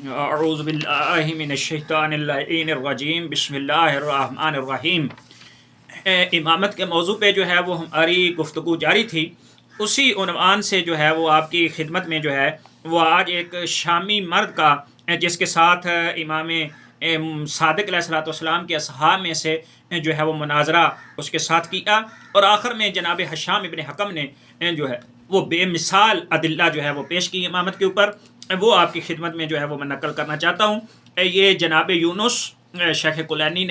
اعوذ باللہ من الشیطان اللعین الرجیم، بسم اللہ الرحمن الرحیم۔ امامت کے موضوع پہ جو ہے وہ ہماری گفتگو جاری تھی، اسی عنوان سے جو ہے وہ آپ کی خدمت میں جو ہے وہ آج ایک شامی مرد کا جس کے ساتھ امام صادق علیہ الصلوۃ والسلام کے اصحاب میں سے جو ہے وہ مناظرہ اس کے ساتھ کیا، اور آخر میں جناب حشام ابن حکم نے جو ہے وہ بے مثال ادلہ جو ہے وہ پیش کی امامت کے اوپر، وہ آپ کی خدمت میں جو ہے وہ میں نقل کرنا چاہتا ہوں۔ یہ جناب یونس شیخ کلینی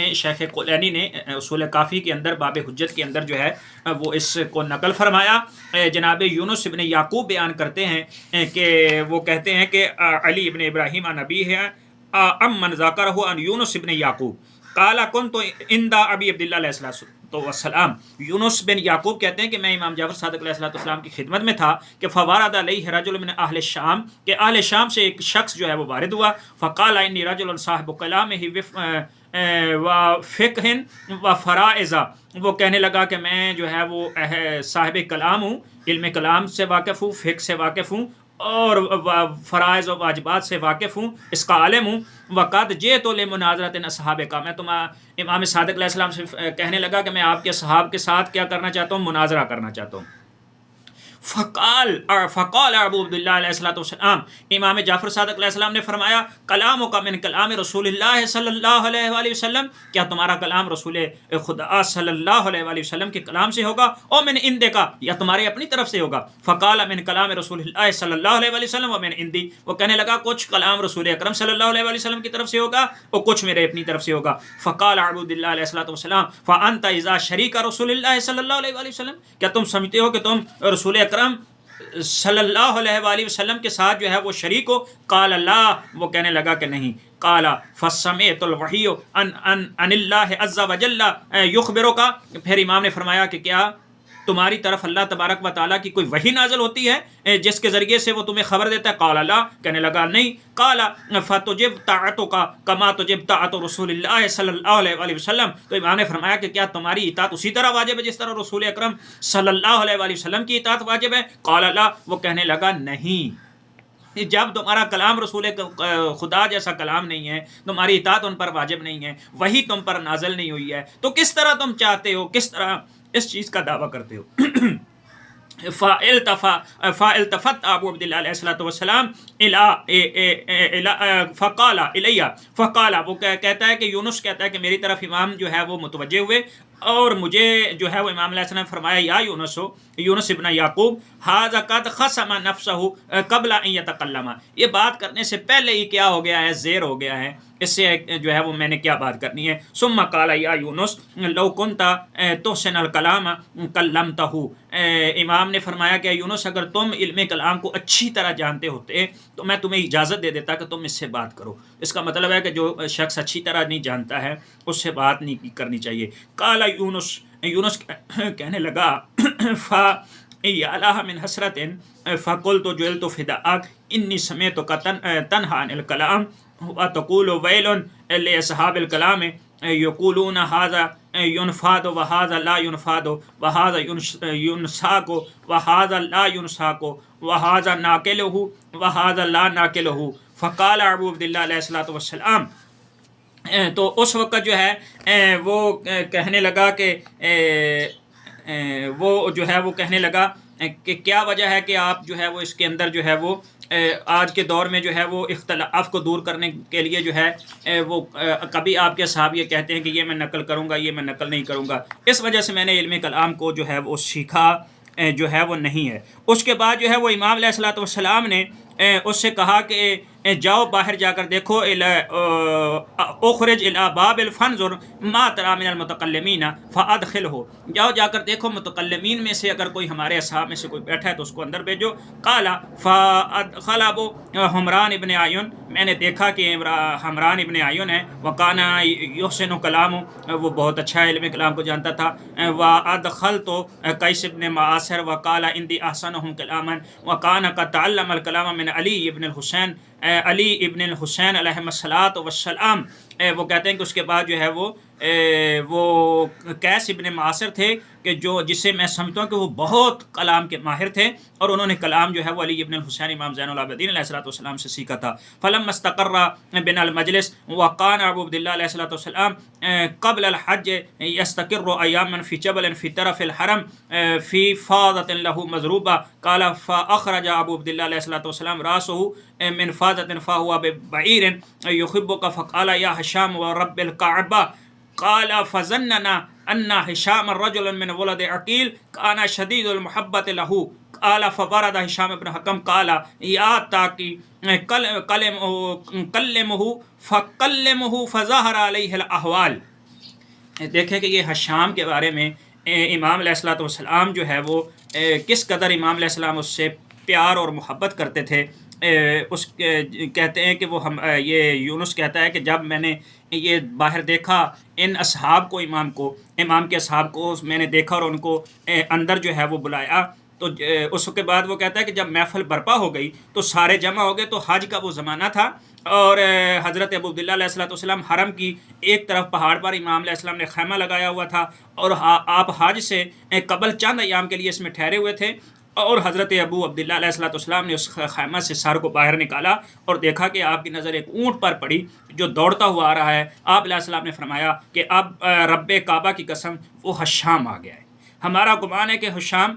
نے اصول کافی کے اندر باب حجت کے اندر جو ہے وہ اس کو نقل فرمایا۔ جناب یونس ابن یعقوب بیان کرتے ہیں کہ وہ کہتے ہیں کہ علی ابن ابراہیم عن ابی ہے من ذاکرہ عن یونس ابن یعقوب قال کنت عند ابی عبداللہ علیہ السلام۔ یونس بن یعقوب کہتے ہیں کہ میں امام جعفر صادق علیہ السلام کی خدمت میں تھا کہ فوارد علیہ رجل من اہل الشام، کہ اہل شام سے ایک شخص جو ہے وہ وارد ہوا، فقال انی رجل صاحب کلامہ و فقہ و فرائض، وہ کہنے لگا کہ میں جو ہے وہ صاحب کلام ہوں، علم کلام سے واقف ہوں، فقہ سے واقف ہوں، اور فرائض و واجبات سے واقف ہوں، اس کا عالم ہوں۔ وقت جئت لمناظرۃ اصحاب کا، میں امام صادق علیہ السلام سے کہنے لگا کہ میں آپ کے صحاب کے ساتھ کیا کرنا چاہتا ہوں، مناظرہ کرنا چاہتا ہوں۔ فقال ابو عبداللہ علیہ السلام، امام جعفر صادق علیہ السلام نے فرمایا، کلام کا من کلام رسول اللہ صلی اللہ علیہ وآلہ وسلم، کیا تمہارا کلام رسول خدا صلی اللہ علیہ وآلہ وسلم کے کلام سے ہوگا، او من عندک کا، یا تمہارے اپنی طرف سے ہوگا؟ فقال من کلام رسول اللہ صلی اللہ علیہ وآلہ وسلم و من عندی، وہ کہنے لگا کچھ کلام رسول اکرم صلی اللہ علیہ وآلہ وسلم کی طرف سے ہوگا اور کچھ میرے اپنی طرف سے ہوگا۔ فقال ابو عبداللہ علیہ السلام، فانت اذا شریک رسول اللہ صلی اللہ علیہ وآلہ وسلم، کیا تم سمجھتے ہو کہ تم رسول اکرم صلی اللہ علیہ وآلہ وسلم کے ساتھ جو ہے وہ شریک ہو؟ قال اللہ، وہ کہنے لگا کہ نہیں۔ قال فسمعت الوحی ان اللہ عز وجل یخبرک، پھر امام نے فرمایا کہ کیا تمہاری طرف اللہ تبارک و تعالیٰ کی کوئی وحی نازل ہوتی ہے جس کے ذریعے سے وہ تمہیں خبر دیتا ہے؟ قال اللہ، کہنے لگا نہیں۔ قال فتجب طاعتک کما تجب طاعت رسول اللہ صلی اللہ علیہ وآلہ وسلم، تو امام نے فرمایا کہ کیا تمہاری اطاعت اسی طرح واجب ہے جس طرح رسول اکرم صلی اللہ علیہ وآلہ وسلم کی اطاعت واجب ہے؟ قال اللہ، وہ کہنے لگا نہیں، جب تمہارا کلام رسول خدا جیسا کلام نہیں ہے، تمہاری اطاعت ان پر واجب نہیں ہے، وہی تم پر نازل نہیں ہوئی ہے، تو کس طرح تم چاہتے ہو، کس طرح اس چیز کا دعویٰ کرتے ہو؟ فالتفت ابو عبداللہ علیہ السلام فقال الیہ، فقال، وہ کہتا ہے کہ یونس کہتا ہے کہ میری طرف امام جو ہے وہ متوجہ ہوئے، اور مجھے جو ہے وہ امام علیہ السلام نے فرمایا، یا یونس ابن یعقوب، ھذا قد خصم نفسہ قبل ان یتکلم، یہ بات کرنے سے پہلے ہی کیا ہو گیا ہے، زیر ہو گیا ہے، اس سے جو ہے وہ میں نے کیا بات کرنی ہے۔ ثم قال یا یونس لو کنت تحسن الکلام کلمتہ، امام نے فرمایا کہ یونس اگر تم علم کلام کو اچھی طرح جانتے ہوتے تو میں تمہیں اجازت دے دیتا کہ تم اس سے بات کرو۔ اس کا مطلب ہے کہ جو شخص اچھی طرح نہیں جانتا ہے اس سے بات نہیں کرنی چاہیے۔ قال یونس کہنے لگا فَإِيَّالَهَ مِنْ حَسْرَةٍ فَقُلْتُ جُعِلْتُ فِدَاءَكَ إِنِّي سَمِعْتُكَ تَنْهَىٰ عَنِ الْكَلَامِ وَتَقُولُ وَيْلٌ لِأَصْحَابِ الْكَلَامِ يَقُولُونَ هَٰذَا يُنْفَادُ وَهَٰذَا لَا يُنْفَادُ وَهَٰذَا يُنْسَاقُ وَهَٰذَا لَا يُنْسَاقُ وَهَٰذَا نَاقِلُهُ وَهَٰذَا لَا نَاقِلُهُ۔ فقال ابو عبداللہ علیہ السلام، تو اس وقت جو ہے وہ کہنے لگا کہ وہ جو ہے وہ کہنے لگا کہ کیا وجہ ہے کہ آپ جو ہے وہ اس کے اندر جو ہے وہ آج کے دور میں جو ہے وہ اختلاف کو دور کرنے کے لیے جو ہے وہ کبھی آپ کے صحابہ یہ کہتے ہیں کہ یہ میں نقل کروں گا، یہ میں نقل نہیں کروں گا، اس وجہ سے میں نے علم کلام کو جو ہے وہ سیکھا جو ہے وہ نہیں ہے۔ اس کے بعد جو ہے وہ امام علیہ السلام نے اس سے کہا کہ جاؤ باہر جا کر دیکھو، اخرج الی باب فانظر ما تری من المتکلمین فادخلہ، جاؤ جا کر دیکھو متکلمین میں سے اگر کوئی ہمارے اصحاب میں سے کوئی بیٹھا ہے تو اس کو اندر بھیجو۔ قال فادخل حمران ابن اعین، میں نے دیکھا کہ حمران ابن اعین ہے، وکان یحسن کلام، وہ بہت اچھا علم کلام کو جانتا تھا، وادخلت قیس ابن معاصر وقال عندي احسنهم کلاما وکان قد تعلم الکلام من علی ابن الحسین علی ابن الحسین علیہ الصلاۃ والسلام وہ کہتے ہیں کہ اس کے بعد جو ہے وہ قیس ابن معاصر تھے کہ جسے میں سمجھتا ہوں کہ وہ بہت کلام کے ماہر تھے، اور انہوں نے کلام جو ہے وہ علی ابن الحسین امام زین العابدین علیہ الصلوۃ والسلام سے سیکھا تھا۔ فلما استقر بنا المجلس وقان ابو عبد اللہ علیہ الصلوۃ والسلام قبل الحج يستقر ایاما في جبل في طرف الحرم في فاضة له مضروبة قال فاخرج ابو عبد الله عليه الصلوۃ والسلام راسه من فاضة فهو ببعير يحبك فقال يا هشام ورب الكعبة قال فظننا ان هشام رجل من ولد عقيل كان شديد المحبة له قال فبرد هشام بن حكم قال يا تاقي كلمه فكلمه فظهر عليه الاحوال۔ دیکھیں کہ یہ حشام کے بارے میں امام علیہ الصلوۃ والسلام جو ہے وہ کس قدر امام علیہ السلام اس سے پیار اور محبت کرتے تھے۔ کہتے ہیں کہ وہ یہ یونس کہتا ہے کہ جب میں نے یہ باہر دیکھا ان اصحاب کو، امام کے اصحاب کو میں نے دیکھا اور ان کو اندر جو ہے وہ بلایا، تو اس کے بعد وہ کہتا ہے کہ جب محفل برپا ہو گئی تو سارے جمع ہو گئے، تو حج کا وہ زمانہ تھا، اور حضرت ابو عبداللہ علیہ الصلوۃ والسلام حرم کی ایک طرف پہاڑ پر امام علیہ السلام نے خیمہ لگایا ہوا تھا، اور آپ حج سے قبل چند ایام کے لیے اس میں ٹھہرے ہوئے تھے، اور حضرت ابو عبداللہ علیہ الصلوۃ والسلام نے اس خیمہ سے سر کو باہر نکالا اور دیکھا کہ آپ کی نظر ایک اونٹ پر پڑی جو دوڑتا ہوا آ رہا ہے۔ آپ علیہ السلام نے فرمایا کہ اب رب کعبہ کی قسم وہ حشام آ گیا ہے، ہمارا گمان ہے کہ حشام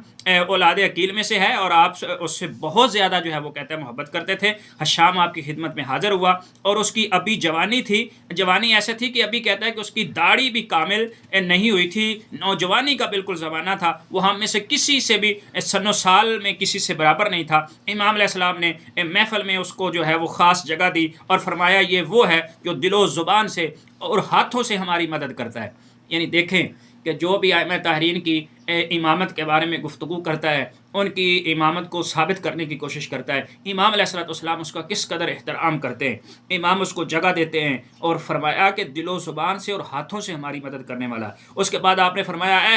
اولاد عقیل میں سے ہے، اور آپ اس سے بہت زیادہ جو ہے وہ کہتے ہیں محبت کرتے تھے۔ حشام آپ کی خدمت میں حاضر ہوا، اور اس کی ابھی جوانی تھی، جوانی ایسے تھی کہ ابھی کہتا ہے کہ اس کی داڑھی بھی کامل نہیں ہوئی تھی، نوجوانی کا بالکل زمانہ تھا، وہ ہم میں سے کسی سے بھی سن و سال میں کسی سے برابر نہیں تھا۔ امام علیہ السلام نے محفل میں اس کو جو ہے وہ خاص جگہ دی اور فرمایا یہ وہ ہے جو دل و زبان سے اور ہاتھوں سے ہماری مدد کرتا ہے۔ یعنی دیکھیں کہ جو بھی ائمہ طاہرین کی امامت کے بارے میں گفتگو کرتا ہے، ان کی امامت کو ثابت کرنے کی کوشش کرتا ہے، امام علیہ الصلوۃ والسلام اس کا کس قدر احترام کرتے ہیں، امام اس کو جگہ دیتے ہیں، اور فرمایا کہ دل و زبان سے اور ہاتھوں سے ہماری مدد کرنے والا۔ اس کے بعد آپ نے فرمایا اے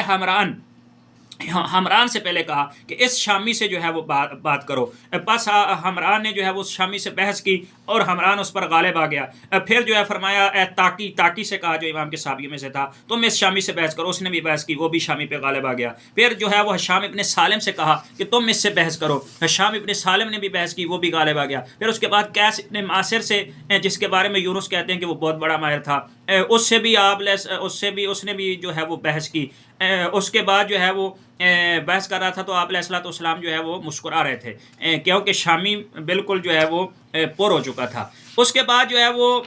حمران سے پہلے کہا کہ اس شامی سے جو ہے وہ بات کرو، بس حمران نے جو ہے وہ اس شامی سے بحث کی اور حمران اس پر غالب آ گیا۔ پھر جو ہے فرمایا اے تاقی سے کہا جو امام کے صحابیوں میں سے تھا، تم اس شامی سے بحث کرو، اس نے بھی بحث کی، وہ بھی شامی پہ غالب آ گیا۔ پھر جو ہے وہ حشام ابن سالم سے کہا کہ تم اس سے بحث کرو، حشام ابن سالم نے بھی بحث کی، وہ بھی غالب آ گیا۔ پھر اس کے بعد قیس ابن معاصر سے، جس کے بارے میں یونس کہتے ہیں کہ وہ بہت بڑا ماہر تھا، اس نے بھی جو ہے وہ بحث کی۔ اس کے بعد جو ہے وہ بحث کر رہا تھا تو آپ علیہ الصلوۃ والسلام جو ہے وہ مسکرا رہے تھے، کیونکہ شامی بالکل جو ہے وہ پر ہو چکا تھا۔ اس کے بعد جو ہے وہ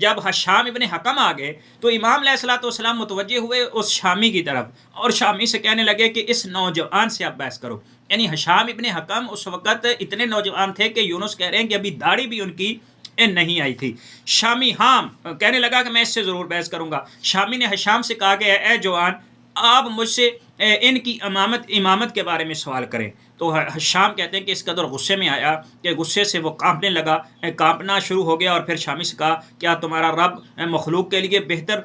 جب حشام ابن حکم آ گئے تو امام علیہ الصلوۃ والسلام متوجہ ہوئے اس شامی کی طرف، اور شامی سے کہنے لگے کہ اس نوجوان سے آپ بحث کرو۔ یعنی حشام ابن حکم اس وقت اتنے نوجوان تھے کہ یونس کہہ رہے ہیں کہ ابھی داڑھی بھی ان کی نہیں آئی تھی۔ شامی کہنے لگا کہ میں اس سے ضرور بحث کروں گا۔ شامی نے حشام سے کہا کہ اے جوان، آپ مجھ سے ان کی امامت کے بارے میں سوال کریں۔ تو حشام کہتے ہیں کہ اس قدر غصے میں آیا کہ غصے سے وہ کانپنے لگا، کانپنا شروع ہو گیا، اور پھر شامی سے کہا کیا تمہارا رب مخلوق کے لیے بہتر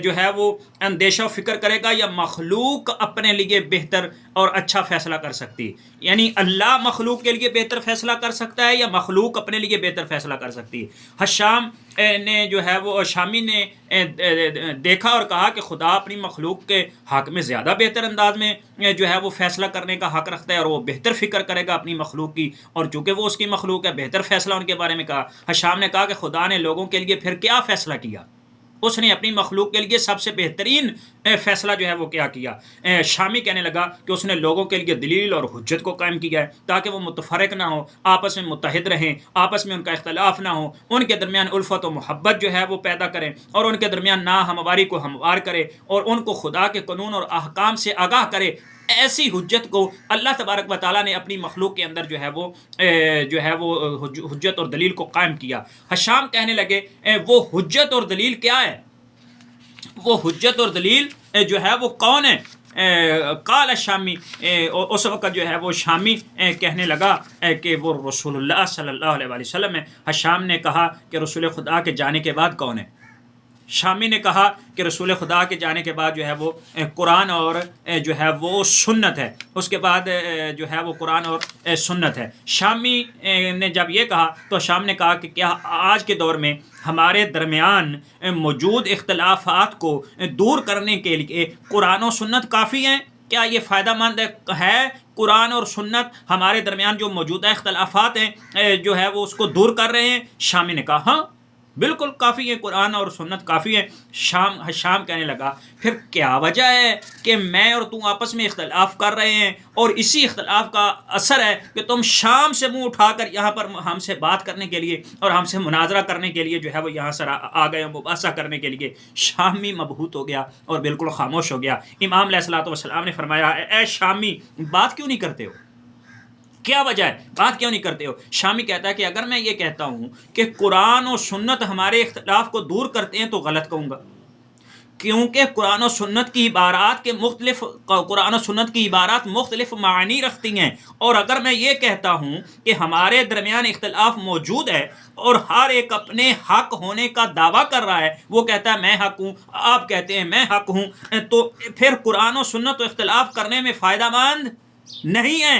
جو ہے وہ اندیشہ و فکر کرے گا، یا مخلوق اپنے لیے بہتر اور اچھا فیصلہ کر سکتی؟ یعنی اللہ مخلوق کے لیے بہتر فیصلہ کر سکتا ہے یا مخلوق اپنے لیے بہتر فیصلہ کر سکتی ہے؟ حشام نے جو ہے وہ شامی نے دیکھا اور کہا کہ خدا اپنی مخلوق کے حق میں زیادہ بہتر انداز میں جو ہے وہ فیصلہ کرنے کا حق رکھتا ہے، اور وہ بہتر فکر کرے گا اپنی مخلوق کی، اور چونکہ وہ اس کی مخلوق ہے بہتر فیصلہ ان کے بارے میں کہا۔ حشام نے کہا کہ خدا نے لوگوں کے لیے پھر کیا فیصلہ کیا؟ اس نے اپنی مخلوق کے لیے سب سے بہترین فیصلہ جو ہے وہ کیا کیا؟ شامی کہنے لگا کہ اس نے لوگوں کے لیے دلیل اور حجت کو قائم کیا ہے تاکہ وہ متفرق نہ ہوں، آپس میں متحد رہیں، آپس میں ان کا اختلاف نہ ہو، ان کے درمیان الفت و محبت جو ہے وہ پیدا کریں، اور ان کے درمیان ناہمواری کو ہموار کرے، اور ان کو خدا کے قانون اور احکام سے آگاہ کرے۔ ایسی حجت کو اللہ تبارک و تعالیٰ نے اپنی مخلوق کے اندر جو ہے وہ حجت اور دلیل کو قائم کیا۔ حشام کہنے لگے وہ حجت اور دلیل کیا ہے؟ وہ حجت اور دلیل جو ہے وہ کون ہے؟ قال شامی، اس وقت جو ہے وہ شامی کہنے لگا کہ وہ رسول اللہ صلی اللہ علیہ وسلم ہے۔ حشام نے کہا کہ رسول خدا کے جانے کے بعد کون ہے؟ شامی نے کہا کہ رسول خدا کے جانے کے بعد جو ہے وہ قرآن اور جو ہے وہ سنت ہے، اس کے بعد جو ہے وہ قرآن اور سنت ہے۔ شامی نے جب یہ کہا تو شام نے کہا کہ کیا آج کے دور میں ہمارے درمیان موجود اختلافات کو دور کرنے کے لیے قرآن و سنت کافی ہیں؟ کیا یہ فائدہ مند ہے؟ قرآن اور سنت ہمارے درمیان جو موجودہ اختلافات ہیں جو ہے وہ اس کو دور کر رہے ہیں؟ شامی نے کہا ہاں بالکل کافی ہے، قرآن اور سنت کافی ہے۔ شام کہنے لگا پھر کیا وجہ ہے کہ میں اور تم آپس میں اختلاف کر رہے ہیں، اور اسی اختلاف کا اثر ہے کہ تم شام سے منہ اٹھا کر یہاں پر ہم سے بات کرنے کے لیے اور ہم سے مناظرہ کرنے کے لیے جو ہے وہ یہاں سے آ گئے، مباحثہ کرنے کے لیے۔ شامی مبہوت ہو گیا اور بالکل خاموش ہو گیا۔ امام علیہ الصلوۃ والسلام نے فرمایا اے شامی بات کیوں نہیں کرتے ہو؟ کیا وجہ ہے بات کیوں نہیں کرتے ہو؟ شامی کہتا ہے کہ اگر میں یہ کہتا ہوں کہ قرآن و سنت ہمارے اختلاف کو دور کرتے ہیں تو غلط کہوں گا، کیونکہ قرآن و سنت کی عبارات مختلف معنی رکھتی ہیں، اور اگر میں یہ کہتا ہوں کہ ہمارے درمیان اختلاف موجود ہے اور ہر ایک اپنے حق ہونے کا دعویٰ کر رہا ہے، وہ کہتا ہے میں حق ہوں، آپ کہتے ہیں میں حق ہوں، تو پھر قرآن و سنت و اختلاف کرنے میں فائدہ مند نہیں ہے،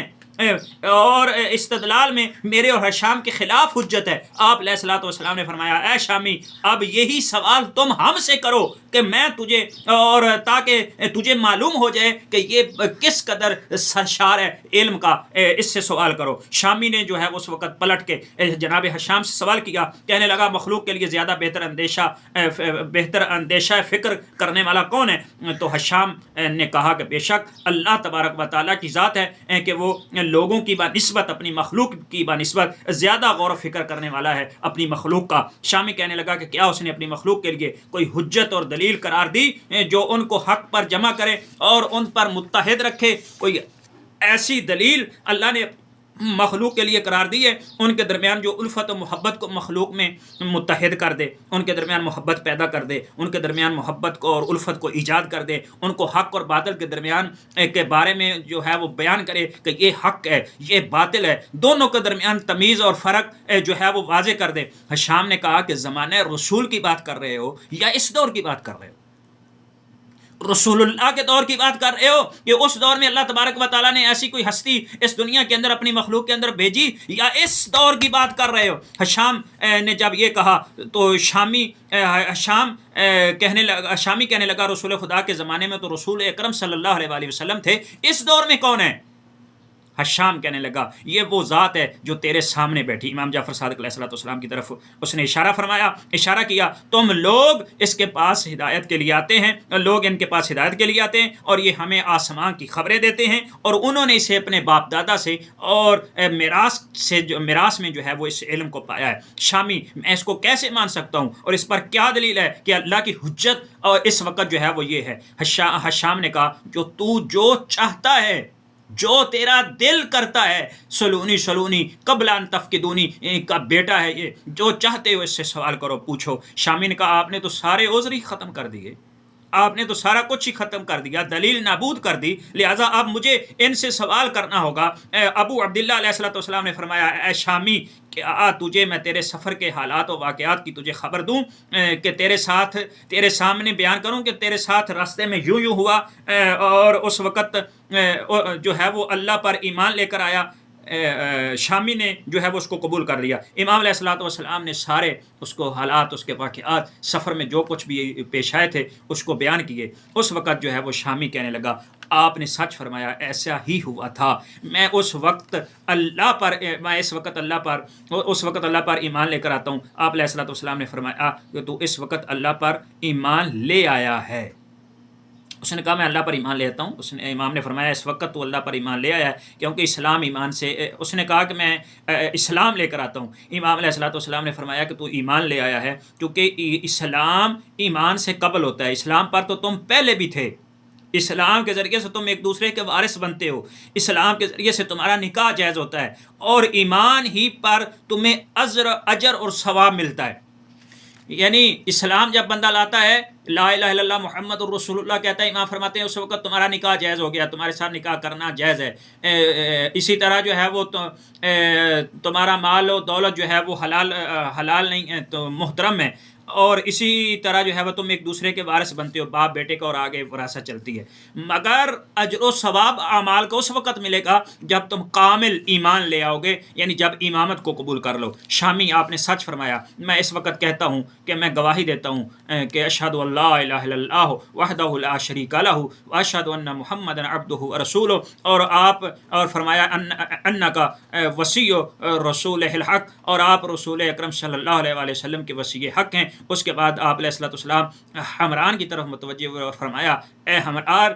اور استدلال میں میرے اور حشام کے خلاف حجت ہے۔ آپ علیہ الصلوۃ والسلام نے فرمایا اے شامی اب یہی سوال تم ہم سے کرو کہ میں تجھے، اور تاکہ تجھے معلوم ہو جائے کہ یہ کس قدر سرشار ہے علم کا، اس سے سوال کرو۔ شامی نے جو ہے اس وقت پلٹ کے جناب حشام سے سوال کیا، کہنے لگا مخلوق کے لیے زیادہ بہتر اندیشہ فکر کرنے والا کون ہے؟ تو حشام نے کہا کہ بے شک اللہ تبارک و تعالیٰ کی ذات ہے کہ وہ لوگوں کی بنسبت اپنی مخلوق کی بنسبت زیادہ غور و فکر کرنے والا ہے اپنی مخلوق کا۔ شامی کہنے لگا کہ کیا اس نے اپنی مخلوق کے لیے کوئی حجت اور دلیل قرار دی جو ان کو حق پر جمع کرے اور ان پر متحد رکھے؟ کوئی ایسی دلیل اللہ نے مخلوق کے لیے قرار دی ہے ان کے درمیان جو الفت و محبت کو مخلوق میں متحد کر دے، ان کے درمیان محبت پیدا کر دے، ان کے درمیان محبت کو اور الفت کو ایجاد کر دے، ان کو حق اور باطل کے درمیان کے بارے میں جو ہے وہ بیان کرے کہ یہ حق ہے یہ باطل ہے، دونوں کے درمیان تمیز اور فرق جو ہے وہ واضح کر دے۔ شام نے کہا کہ زمانہ رسول کی بات کر رہے ہو یا اس دور کی بات کر رہے ہو؟ رسول اللہ کے دور کی بات کر رہے ہو کہ اس دور میں اللہ تبارک و تعالیٰ نے ایسی کوئی ہستی اس دنیا کے اندر اپنی مخلوق کے اندر بھیجی، یا اس دور کی بات کر رہے ہو؟ حشام نے جب یہ کہا تو شامی کہنے لگا رسول خدا کے زمانے میں تو رسول اکرم صلی اللہ علیہ وآلہ وسلم تھے، اس دور میں کون ہے؟ حشام کہنے لگا یہ وہ ذات ہے جو تیرے سامنے بیٹھی۔ امام جعفر صادق علیہ الصلوۃ والسلام کی طرف اس نے اشارہ کیا تم لوگ اس کے پاس ہدایت کے لیے آتے ہیں، لوگ ان کے پاس ہدایت کے لیے آتے ہیں اور یہ ہمیں آسمان کی خبریں دیتے ہیں، اور انہوں نے اسے اپنے باپ دادا سے اور میراث میں جو ہے وہ اس علم کو پایا ہے۔ شامی میں اس کو کیسے مان سکتا ہوں، اور اس پر کیا دلیل ہے کہ اللہ کی حجت اور اس وقت جو ہے وہ یہ ہے؟ حشام نے کہا جو چاہتا ہے، جو تیرا دل کرتا ہے، سلونی قبل ان تفقدونی کا بیٹا ہے، یہ جو چاہتے ہو اس سے سوال کرو پوچھو۔ شامی نے کہا آپ نے تو سارے عذر ہی ختم کر دیے، آپ نے تو سارا کچھ ہی ختم کر دیا، دلیل نابود کر دی، لہٰذا اب مجھے ان سے سوال کرنا ہوگا۔ ابو عبداللہ علیہ الصلوۃ والسلام نے فرمایا اے شامی کہ تجھے میں تیرے سفر کے حالات و واقعات کی تجھے خبر دوں کہ تیرے سامنے بیان کروں کہ تیرے ساتھ راستے میں یوں ہوا، اور اس وقت جو ہے وہ اللہ پر ایمان لے کر آیا۔ شامی نے جو ہے وہ اس کو قبول کر لیا۔ امام علیہ الصلوۃ والسلام نے سارے اس کو حالات، اس کے واقعات، سفر میں جو کچھ بھی پیش آئے تھے اس کو بیان کیے۔ اس وقت جو ہے وہ شامی کہنے لگا آپ نے سچ فرمایا، ایسا ہی ہوا تھا، میں اس وقت اللہ پر ایمان لے کر آتا ہوں۔ آپ علیہ الصلوۃ والسلام نے فرمایا کہ تو اس وقت اللہ پر ایمان لے آیا ہے؟ اس نے کہا میں اللہ پر ایمان لے آتا ہوں۔ امام نے فرمایا اس وقت تو اللہ پر ایمان لے آیا ہے، کیونکہ اسلام ایمان سے، اس نے کہا کہ میں اسلام لے کر آتا ہوں۔ امام علیہ الصلوۃ والسلام نے فرمایا کہ تو ایمان لے آیا ہے، کیونکہ اسلام ایمان سے قبل ہوتا ہے، اسلام پر تو تم پہلے بھی تھے، اسلام کے ذریعے سے تم ایک دوسرے کے وارث بنتے ہو، اسلام کے ذریعے سے تمہارا نکاح جائز ہوتا ہے، اور ایمان ہی پر تمہیں اجر اور ثواب ملتا ہے۔ یعنی اسلام جب بندہ لاتا ہے لا الہ الا اللہ محمد الرسول اللہ کہتا ہے، امام فرماتے ہیں اس وقت تمہارا نکاح جائز ہو گیا، تمہارے ساتھ نکاح کرنا جائز ہے۔ اسی طرح جو ہے وہ تمہارا مال و دولت جو ہے وہ حلال نہیں ہے تو محترم ہے، اور اسی طرح جو ہے وہ تم ایک دوسرے کے وارث بنتے ہو، باپ بیٹے کا، اور آگے وراثت چلتی ہے۔ مگر اجر و ثواب اعمال کو اس وقت ملے گا جب تم کامل ایمان لے آؤ گے، یعنی جب امامت کو قبول کر لو۔ شامی آپ نے سچ فرمایا، میں اس وقت کہتا ہوں کہ میں گواہی دیتا ہوں کہ اشہد ان لا الہ الا اللہ وحدہ لا شریک لہ واشہد ان محمدا عبدہ ورسولہ، اور فرمایا انکا وصی رسول الحق، اور آپ رسول اکرم صلی اللہ علیہ وآلہ وسلم کے وصی حق ہیں۔ اس کے بعد آپ علیہ الصلوۃ والسلام حمران کی طرف متوجہ ہوئے اور فرمایا اے حمران،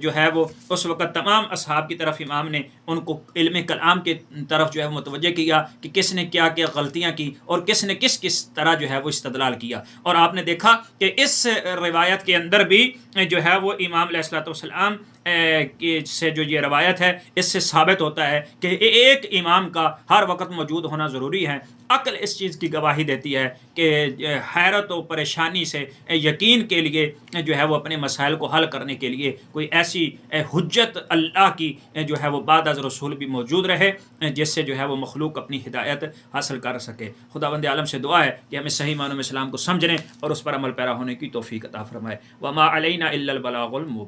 جو ہے وہ اس وقت تمام اصحاب کی طرف امام نے ان کو علم کلام کی طرف جو ہے متوجہ کیا کہ کس نے کیا کیا غلطیاں کی اور کس نے کس طرح جو ہے وہ استدلال کیا۔ اور آپ نے دیکھا کہ اس روایت کے اندر بھی جو ہے وہ امام علیہ الصلوۃ والسلام سے جو یہ روایت ہے، اس سے ثابت ہوتا ہے کہ ایک امام کا ہر وقت موجود ہونا ضروری ہے۔ عقل اس چیز کی گواہی دیتی ہے کہ حیرت و پریشانی سے یقین کے لیے جو ہے وہ اپنے مسائل کو حل کرنے کے لیے کوئی ایسی حجت اللہ کی جو ہے وہ بعد از رسول بھی موجود رہے، جس سے جو ہے وہ مخلوق اپنی ہدایت حاصل کر سکے۔ خداوند عالم سے دعا ہے کہ ہمیں صحیح معنوں میں اسلام کو سمجھنے اور اس پر عمل پیرا ہونے کی توفیق عطا فرمائے۔ وما علینا الا البلاغ المبین۔